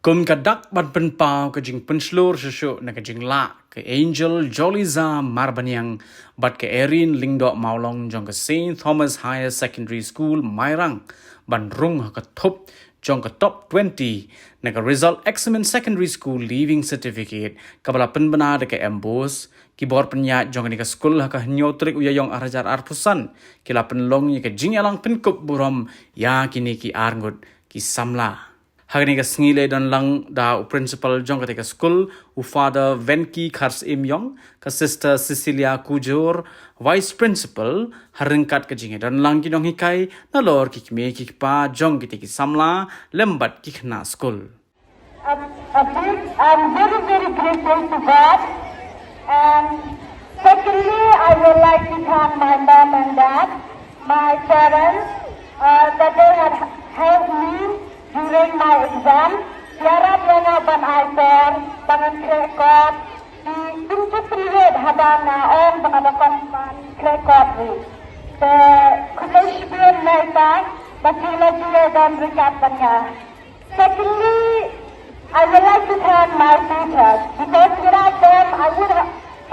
Kum kadak bat penpau ke jing penslur susu na ke jing la ke Angel Joliza Marbanyang bat ke Erin Lingdok Maulong jong ke St. Thomas Higher Secondary School Mairang ban rung ke top jong ke top 20 na ke result excellent secondary school leaving certificate kabala penbena de ke embos kibor penyat jong ni ke school ka nyotrik uyayong arajar arpusan kila penlong ni ke jing alang penkup buram ya kini ki arngut ki samla. Hari ni sengile dan lang da principal jong ketika school u father Venki Khars Im Yong ke sister Cecilia Kujur vice principal haringkat ke jinge dan lang ki dong hikai na lor ki me ki pa jong ketika samla lembat ki khna school. I'm very grateful to God, and secondly I would like to thank my mom and dad, my parents, that they had helped me during my exam. Tiara Diana ban Aiper, bangan krekot, di pintu priwet habana on bangadakan ban krekot ri. The kuleshbir naita, batila jile dan rikatanya. Secondly, I would like to thank my teachers, because without them I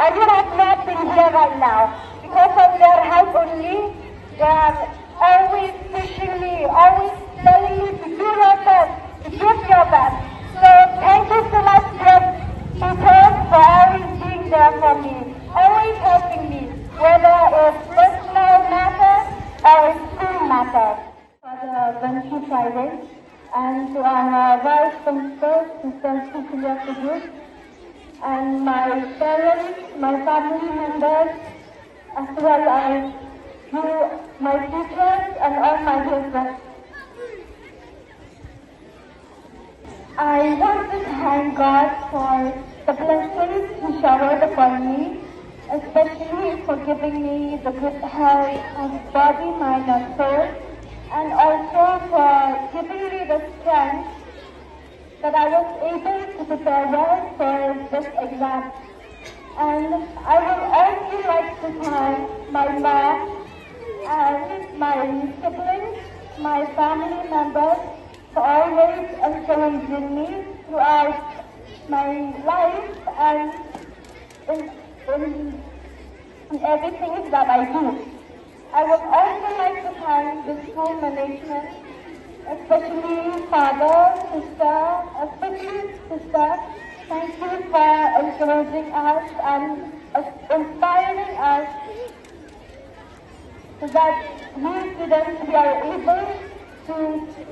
would have not been here right now. Because of their help only, they are always pushing me, always telling me to do your best, to give your best. So thank you so much, teachers, for always being there for me, always helping me, whether it's personal matters or it's school matters. Father Venki Friday, and to our vice principal, Sister Cecilia Kujur, and my parents, my family members, as well as you, my teachers, and all my children. I want to thank God for the blessings He showered upon me, especially for giving me the good health of body, mind, and soul, and also for giving me the strength that I was able to prepare well for this exam. And I would also like to thank my mom and my siblings, my family members, for always encouraging me throughout my life and in everything that I do. I would also like to thank the school management, especially father, sister, especially sister. Thank you for encouraging us and inspiring us so that we students we are able to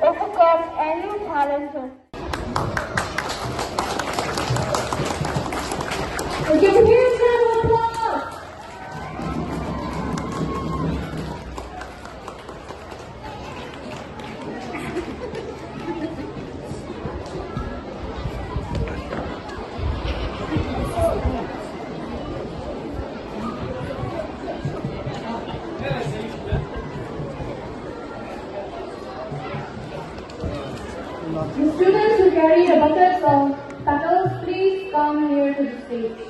overcome any challenges. Give a huge round of applause. The students who carry the buckets of petals, please come here to the stage.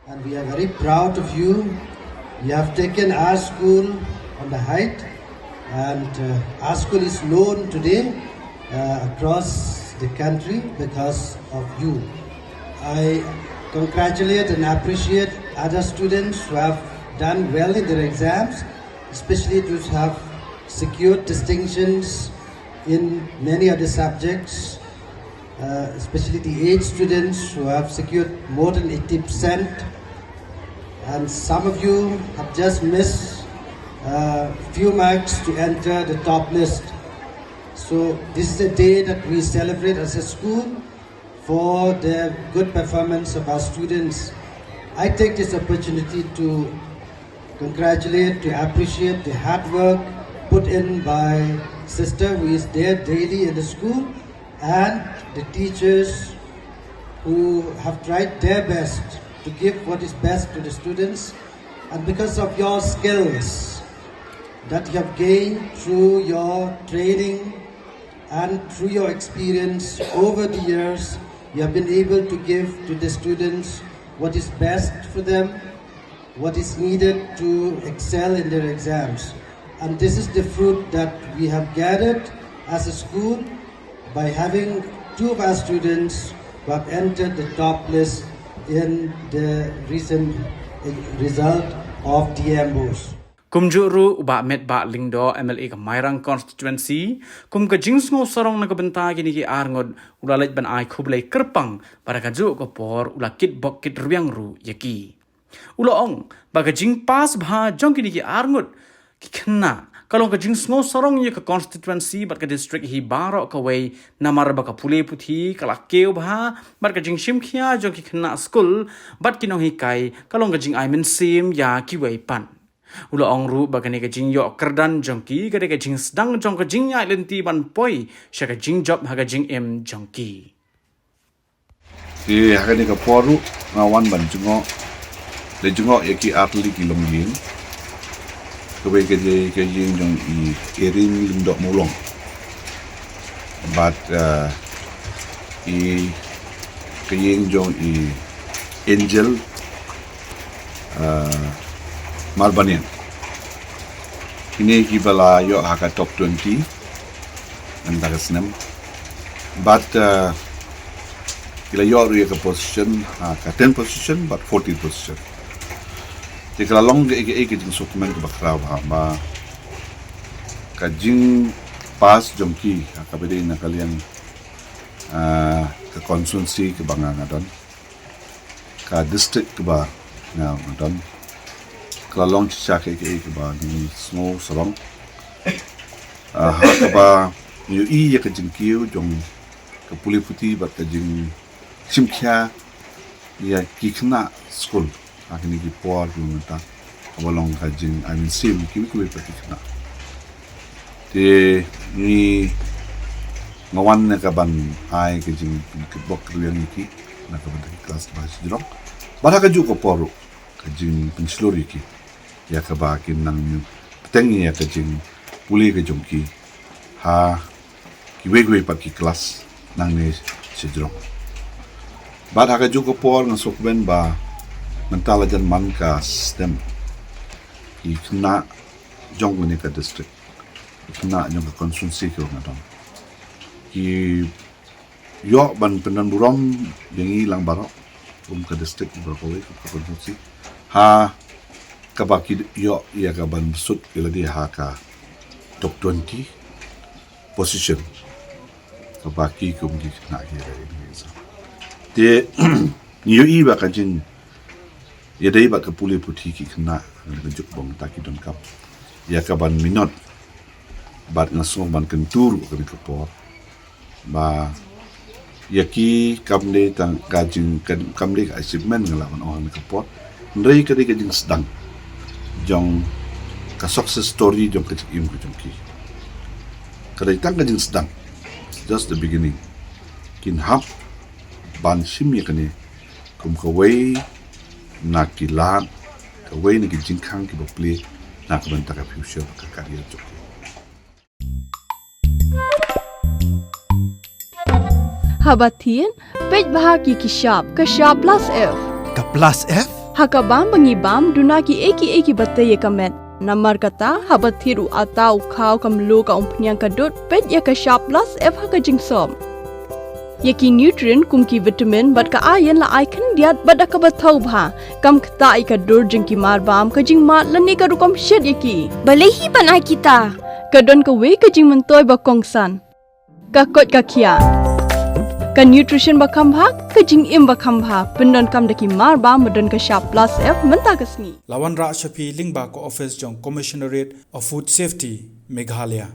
And we are very proud of you. You have taken our school on the height, and our school is known today across the country because of you. I congratulate and appreciate other students who have done well in their exams, especially those who have secured distinctions in many of the subjects, especially the 8 students who have secured more than 80%. And some of you have just missed a few marks to enter the top list. So this is a day that we celebrate as a school for the good performance of our students. I take this opportunity to congratulate, to appreciate the hard work put in by sister who is there daily in the school, and the teachers who have tried their best to give what is best to the students. And because of your skills that you have gained through your training and through your experience over the years, you have been able to give to the students what is best for them, what is needed to excel in their exams. And this is the fruit that we have gathered as a school by having 2 of our students who have entered the top list in the recent result of DMOs. Kumjuru uba met ba lingdo MLA ka Mairang constituency kum ka jingsngo sarong na kabenta kini ki arngod ulalit ban ai khublai kerpang para kaju ko por ulakit bokit ruang ru yaki uloong ba ka jing pas bha jong kini ki arngod ki khna kalong ka jingsngo sarong ye ka constituency bat ka district hi baro ka wei namar ba ka pule puthi kala keu bha bat ka jing shim khia jong ki khna school bat kinong hi kai kalong ka jing ai men sim ya ki wei pan Ula ong ru bagani ka jing yok kerdan jongki ka ka jing sedang jong ka jing ya lenti ban poi sya ka jing job ha ka jing em jongki. Di hakani ka poru ngawan ban jungo le jungo yaki atli ki longlin ka we ka jing jong I erin lindok mulong but I ka jing jong I angel Marbanian. Ini kibala yo haka top 20 antara senam. But kila yo ru ka position haka 10 position but 14 position. Tikala long ke jing sukman ke bakra ba ka jing pas jongki haka bede na kalian ke konsunsi ke bangangadon ka district ke ba ngadon kalau long cak ke ba ni small sarong ha ba yu I ya ke jing kiu jong ke puli puti ba ke jing simkhya ya ki khna school akini ki por ku mata abalong ka jing I mean sim ki ku pa ki khna te ni ngawan na ka ban ai ke jing ke bok riang ki na ka ban kelas ba jrong ba ka ju ko poru ka jing penslori ki ya ka ba kin nang tengi ya ka jing puli ka jongki ha ki we pa ki kelas nang ne sejrong ba ka ju ko por ng sokben ba mentala jan man ka stem ki kna jong ne ka district kna jong ka konsunsi ko ngadon ki yo ban penan burom yang ilang barok ka district berkowe ka konsunsi ha kabaki yo ya ka ban sut ila di ha ka top 20 position kabaki kum gi na gi de niyo I ba ka jin ya dai ba ka puli puthi ki khna ka juk bom ta ki don kap ya ka ban minot bat na so ban kentur ka ni por ba ya ki kamle tang ka jin kamle ka achievement ngala ban on ka por ndrei ka jin sedang jong ka success story jong ka im ko jong ki kada tang ka jing sedang just the beginning kin hap ban sim ye kane kum ka wei na ki lat ka wei na ki jing khang ki bopli na ka ban ta ka future ka career jong Habatin pej bahagi ki sharp ka sharp plus F Ka plus F? Hakabam bangibam dunaki eki bataye kamet namar kata habathiru atau khau kamlu ka umpnyang kadut pet ya ka sharp plus F haka jingsom yaki nutrient kumki vitamin bat ka iron la icon diat bada ka bathau bha kam kta I ka dur jingki marbam ka jing mat lani ka rukom shed yaki balehi banai kita kadon ka we ka jing mentoy ba kongsan ka kot ka khia ka nutrition ba khambha ka jing im ba khambha pendon kam daki mar ba modon ka sharp plus F menta kasni Lawan Ra Shafi Lingba ko office jong Commissionerate of Food Safety Meghalaya